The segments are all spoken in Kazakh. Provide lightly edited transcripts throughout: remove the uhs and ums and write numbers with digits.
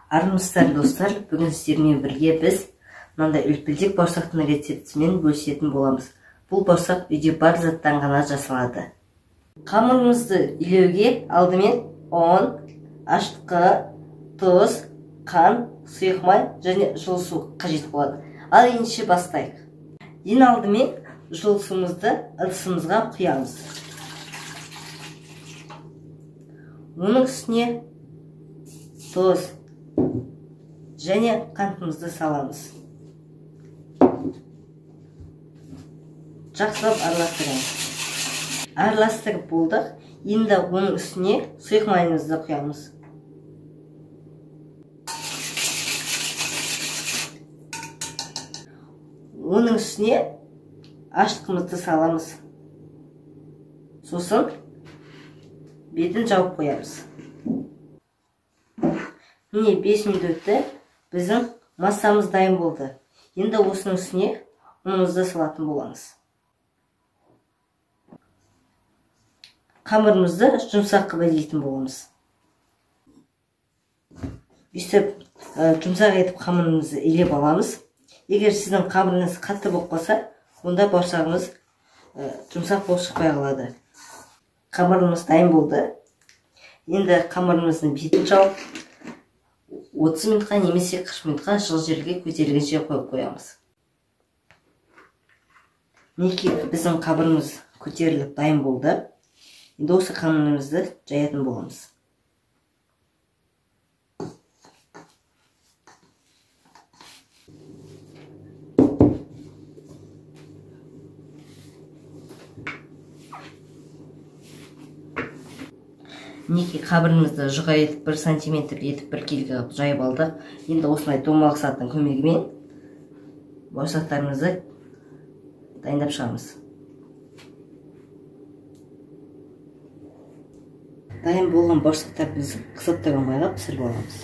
Армысыздар достар, бүгін сіздермен бірге біз мынандай үлпілдек бауырсақтың рецептімен бөлісетін боламыз. Бұл бауырсақ үйде бар заттан ғана жасалады. Қамырымызды илеуге алдымен ұн, ашытқы, тұз, қан, сұйық май және жылы су қажет болады. Ал ендеше бастайық. Ең алдымен жылы суымызды ыдысымызға құямыз. Оның үстіне тұз және қантымызды саламыз. Жақсылап араластырамыз. Араластырып болдық. Енді оның үстіне сұйық майымызды құямыз. Оның үстіне ашытқымызды саламыз. Сосын бетін жауып қоямыз. Міне 5 минут өтті. Біздің массамыз дайын болды. Енді осының үстіне ұнымызды салатын боламыз. Қамырымызды жұмсақ қылып илейтін боламыз. Өйстіп жұмсақ етіп қамырымызды илеп аламыз. Егер сіздің қамырыңыз қатты болып қалса, онда бауырсағыңыз жұмсақ болып шықпай қалады. Қамырымыз дайын болды. Енді қамырымыздың бетін жауып 30 минутқа немесе 40 минутқа жылы жерге көтерілгенше қойып қоямыз. Мінекей біздің қамырымыз көтеріліп дайын болды. Енді осы қамырымызды жаятын боламыз. Мінекей қамырымызды жұқа етіп 1 сантиметр етіп 1 келіге жайып алдық. Енді осылай домалақ сағаттың көмегімен бауырсақтарымызды дайындап шығамыз. Дайын болған бауырсақтарымызды қысаптаған майға пісіріп аламыз.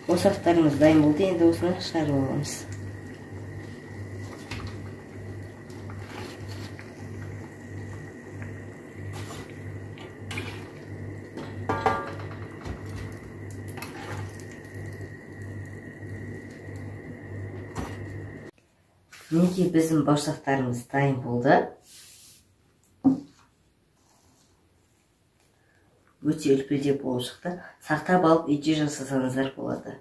Бауырсақтарымыз дайын болды, енді осыны шығарып аламыз. Мінекей біздің бауырсақтарымыз дайын болды. Өте үлпілдек болып шықты. Сақтап алып үйде жасасаңыздар болады.